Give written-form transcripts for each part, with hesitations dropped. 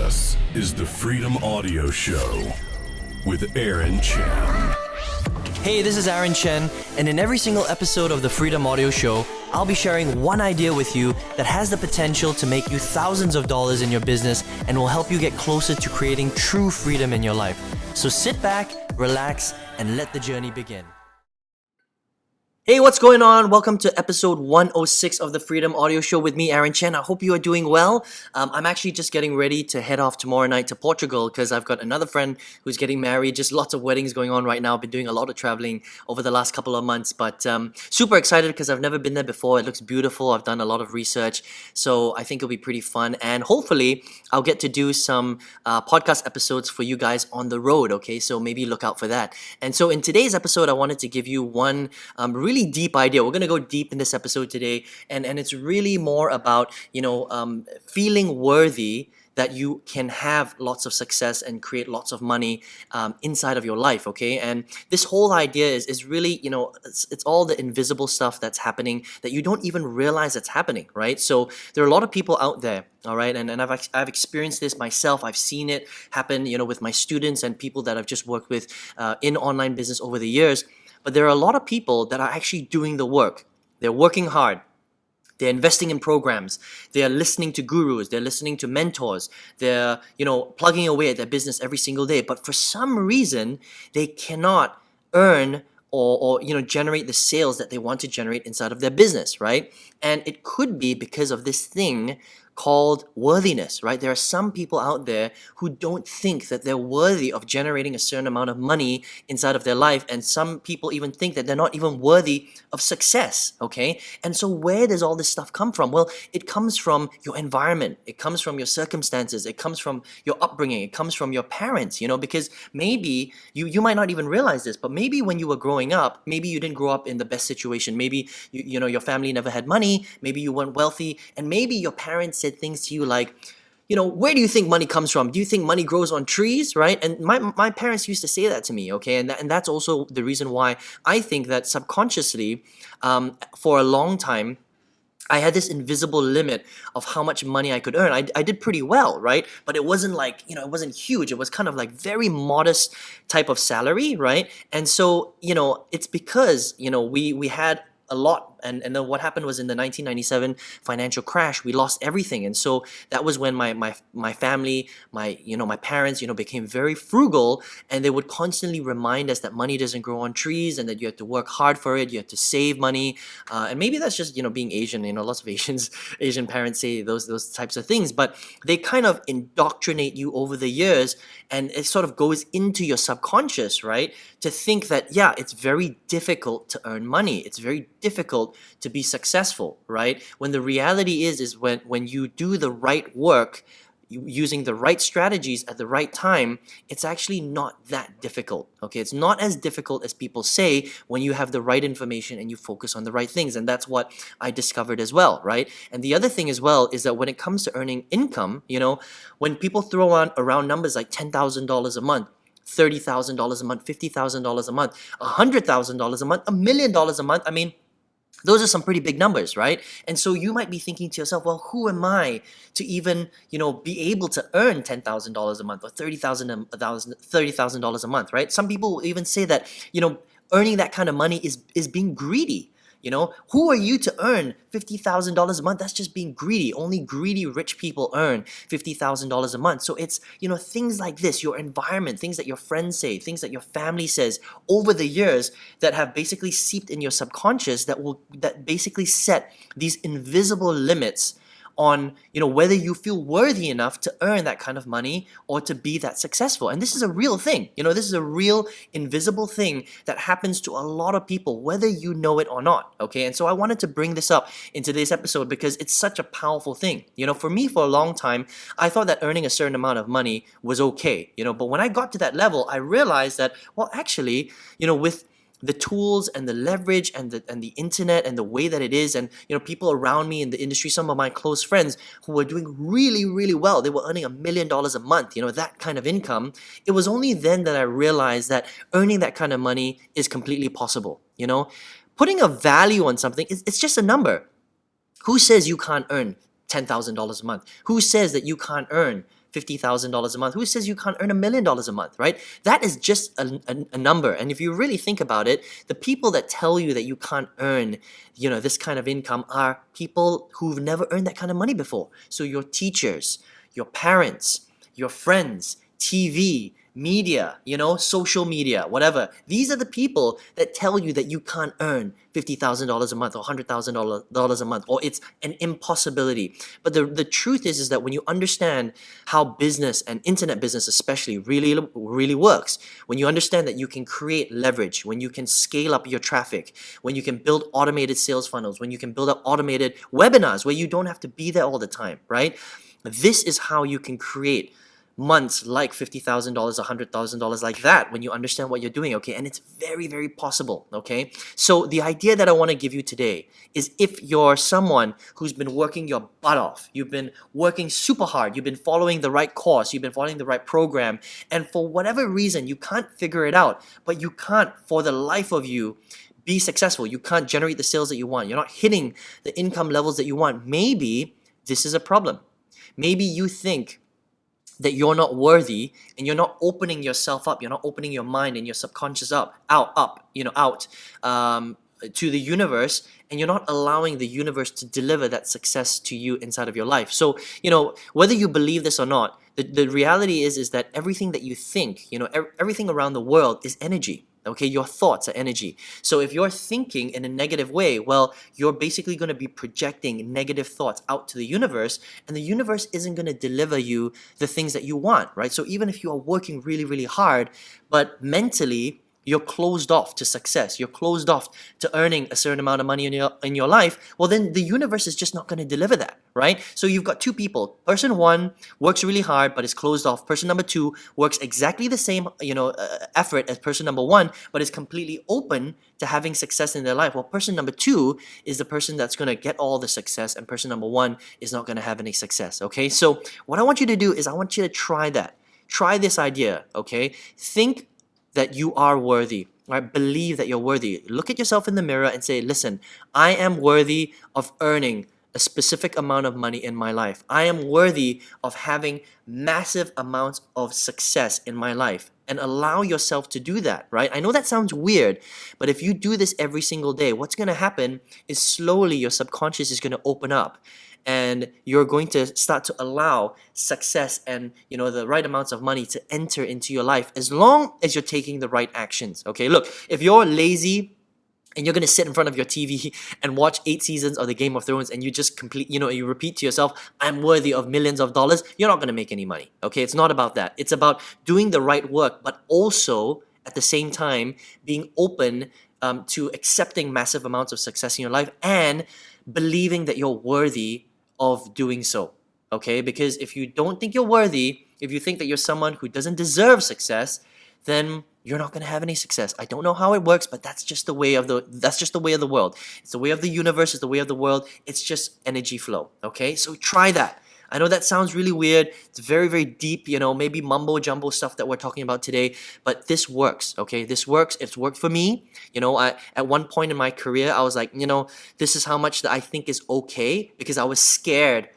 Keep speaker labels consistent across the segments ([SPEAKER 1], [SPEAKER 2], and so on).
[SPEAKER 1] This is the Freedom Audio Show with Aaron Chen.
[SPEAKER 2] Hey, this is Aaron Chen, and in every single episode of the Freedom Audio Show, I'll be sharing one idea with you that has the potential to make you thousands of dollars in your business and will help you get closer to creating true freedom in your life. So sit back, relax, and let the journey begin. Hey, what's going on? Welcome to episode 106 of the Freedom Audio Show with me, Aaron Chen. I hope you are doing well. I'm actually just getting ready to head off tomorrow night to Portugal because I've got another friend who's getting married. Just lots of weddings going on right now. I've been doing a lot of traveling over the last couple of months, but super excited because I've never been there before. It looks beautiful. I've done a lot of research, so I think it'll be pretty fun. And hopefully, I'll get to do some podcast episodes for you guys on the road, okay? So maybe look out for that. And so in today's episode, I wanted to give you one really deep idea. We're going to go deep in this episode today, and it's really more about, feeling worthy that you can have lots of success and create lots of money inside of your life, okay? And this whole idea is really, it's all the invisible stuff that's happening that you don't even realize that's happening, right? So there are a lot of people out there, all right? And I've experienced this myself. I've seen it happen, with my students and people that I've just worked with in online business over the years. But there are a lot of people that are actually doing the work. They're working hard. They're investing in programs. They're listening to gurus. They're listening to mentors. They're, plugging away at their business every single day. But for some reason, they cannot earn or generate the sales that they want to generate inside of their business, right? And it could be because of this thing called worthiness, right? There are some people out there who don't think that they're worthy of generating a certain amount of money inside of their life, and some people even think that they're not even worthy of success, okay? And so where does all this stuff come from? Well, it comes from your environment, it comes from your circumstances, it comes from your upbringing, it comes from your parents, because maybe you might not even realize this, but maybe when you were growing up, maybe you didn't grow up in the best situation, maybe your family never had money, maybe you weren't wealthy, and maybe your parents said things to you like, where do you think money comes from? Do you think money grows on trees, right? And my parents used to say that to me, okay? And that's also the reason why I think that subconsciously, for a long time, I had this invisible limit of how much money I could earn. I did pretty well, right? But it wasn't like, it wasn't huge. It was kind of like very modest type of salary, right? And so, it's because, we had a lot, and then what happened was in the 1997 financial crash, we lost everything. And so that was when my family, my parents, became very frugal, and they would constantly remind us that money doesn't grow on trees and that you have to work hard for it, you have to save money. And maybe that's just, being Asian, lots of Asian parents say those types of things, but they kind of indoctrinate you over the years, and it sort of goes into your subconscious, right? To think that, yeah, it's very difficult to earn money. It's very difficult to be successful, right? When the reality is when you do the right work, using the right strategies at the right time, it's actually not that difficult, okay? It's not as difficult as people say when you have the right information and you focus on the right things, and that's what I discovered as well, right? And the other thing as well is that when it comes to earning income, when people throw around numbers like $10,000 a month, $30,000 a month, $50,000 a month, $100,000 a month, $1 million a month, I mean, those are some pretty big numbers, right? And so you might be thinking to yourself, well, who am I to even, be able to earn $10,000 a month or $30,000 a month, right? Some people will even say that, earning that kind of money is being greedy. Who are you to earn $50,000 a month? That's just being greedy. Only greedy rich people earn $50,000 a month. So it's, things like this, your environment, things that your friends say, things that your family says over the years that have basically seeped in your subconscious that basically set these invisible limits on, whether you feel worthy enough to earn that kind of money or to be that successful. And this is a real thing. This is a real invisible thing that happens to a lot of people, whether you know it or not, okay? And so I wanted to bring this up in today's episode because it's such a powerful thing. For me, for a long time, I thought that earning a certain amount of money was okay, but when I got to that level, I realized that, well, actually, with the tools and the leverage and the internet and the way that it is, and people around me in the industry, some of my close friends who were doing really, really well, they were earning $1 million a month, that kind of income. It was only then that I realized that earning that kind of money is completely possible. Putting a value on something, it's just a number. Who says you can't earn $10,000 a month? Who says that you can't earn $50,000 a month? Who says you can't earn $1 million a month, right? That is just a number. And if you really think about it, the people that tell you that you can't earn, this kind of income are people who've never earned that kind of money before. So your teachers, your parents, your friends, TV, media, social media, whatever. These are the people that tell you that you can't earn $50,000 a month or $100,000 a month, or it's an impossibility. But the truth is that when you understand how business and internet business especially really works, when you understand that you can create leverage, when you can scale up your traffic, when you can build automated sales funnels, when you can build up automated webinars where you don't have to be there all the time, right? This is how you can create months like $50,000, $100,000 like that when you understand what you're doing, okay? And it's very, very possible, okay? So the idea that I want to give you today is if you're someone who's been working your butt off, you've been working super hard, you've been following the right course, you've been following the right program, and for whatever reason, you can't figure it out, but you can't, for the life of you, be successful. You can't generate the sales that you want. You're not hitting the income levels that you want. Maybe this is a problem. Maybe you think that you're not worthy and you're not opening yourself up, you're not opening your mind and your subconscious out to the universe, and you're not allowing the universe to deliver that success to you inside of your life. So, whether you believe this or not, the reality is that everything that you think, everything around the world is energy. Okay, your thoughts are energy. So if you're thinking in a negative way, well, you're basically going to be projecting negative thoughts out to the universe, and the universe isn't going to deliver you the things that you want, right? So even if you are working really, really hard, but mentally you're closed off to success, you're closed off to earning a certain amount of money in your life, well then the universe is just not going to deliver that, right? So you've got two people. Person one works really hard but is closed off. Person number two works exactly the same effort as person number one, but is completely open to having success in their life. Well, person number two is the person that's going to get all the success, and person number one is not going to have any success, okay? So what I want you to do is I want you to try that. Try this idea, okay? Think that you are worthy, right? Believe that you're worthy. Look at yourself in the mirror and say, listen, I am worthy of earning a specific amount of money in my life. I am worthy of having massive amounts of success in my life. And allow yourself to do that, right? I know that sounds weird, but if you do this every single day, what's going to happen is slowly your subconscious is going to open up, and you're going to start to allow success and the right amounts of money to enter into your life, as long as you're taking the right actions. Okay, look, if you're lazy and you're going to sit in front of your TV and watch 8 seasons of the Game of Thrones, and you just you repeat to yourself, I'm worthy of millions of dollars, you're not going to make any money. Okay, it's not about that. It's about doing the right work, but also at the same time being open to accepting massive amounts of success in your life and believing that you're worthy of doing so, okay? Because if you don't think you're worthy, if you think that you're someone who doesn't deserve success, then you're not going to have any success. I don't know how it works, but that's just the way of the world. It's the way of the universe, it's the way of the world. It's just energy flow, okay? So try that. I know that sounds really weird. It's very, very deep, maybe mumbo jumbo stuff that we're talking about today, but this works, okay? This works. It's worked for me. At one point in my career, I was like, this is how much that I think is okay, because I was scared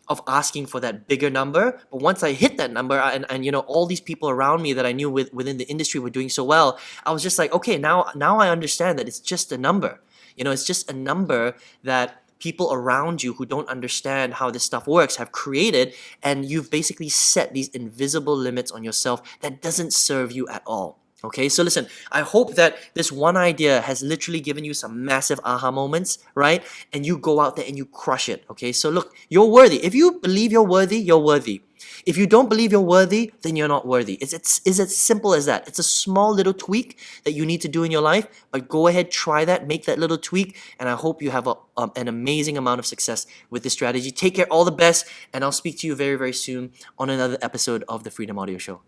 [SPEAKER 2] of asking for that bigger number. But once I hit that number, and all these people around me that I knew within the industry were doing so well, I was just like, okay, now I understand that it's just a number. It's just a number that people around you who don't understand how this stuff works have created, and you've basically set these invisible limits on yourself that doesn't serve you at all. Okay, so listen, I hope that this one idea has literally given you some massive aha moments, right? And you go out there and you crush it, okay? So look, you're worthy. If you believe you're worthy, you're worthy. If you don't believe you're worthy, then you're not worthy. It's as simple as that. It's a small little tweak that you need to do in your life, but go ahead, try that, make that little tweak, and I hope you have an amazing amount of success with this strategy. Take care, all the best, and I'll speak to you very, very soon on another episode of The Freedom Audio Show.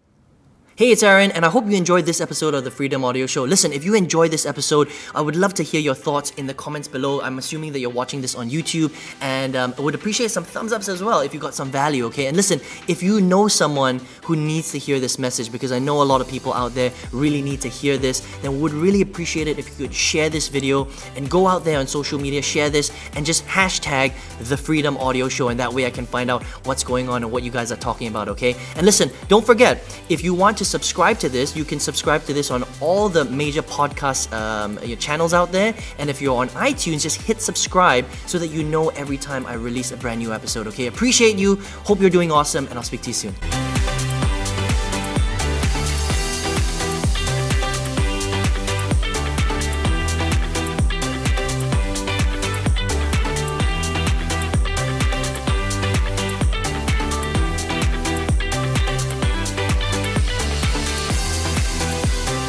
[SPEAKER 2] Hey, it's Aaron, and I hope you enjoyed this episode of the Freedom Audio Show. Listen, if you enjoyed this episode, I would love to hear your thoughts in the comments below. I'm assuming that you're watching this on YouTube, and I would appreciate some thumbs ups as well if you got some value, okay? And listen, if you know someone who needs to hear this message, because I know a lot of people out there really need to hear this, then would really appreciate it if you could share this video and go out there on social media, share this, and just hashtag the Freedom Audio Show, and that way I can find out what's going on and what you guys are talking about, okay? And listen, don't forget, if you want to subscribe to this, you can subscribe to this on all the major podcast channels out there. And if you're on iTunes, just hit subscribe so that you know every time I release a brand new episode, okay? Appreciate you. Hope you're doing awesome, and I'll speak to you soon.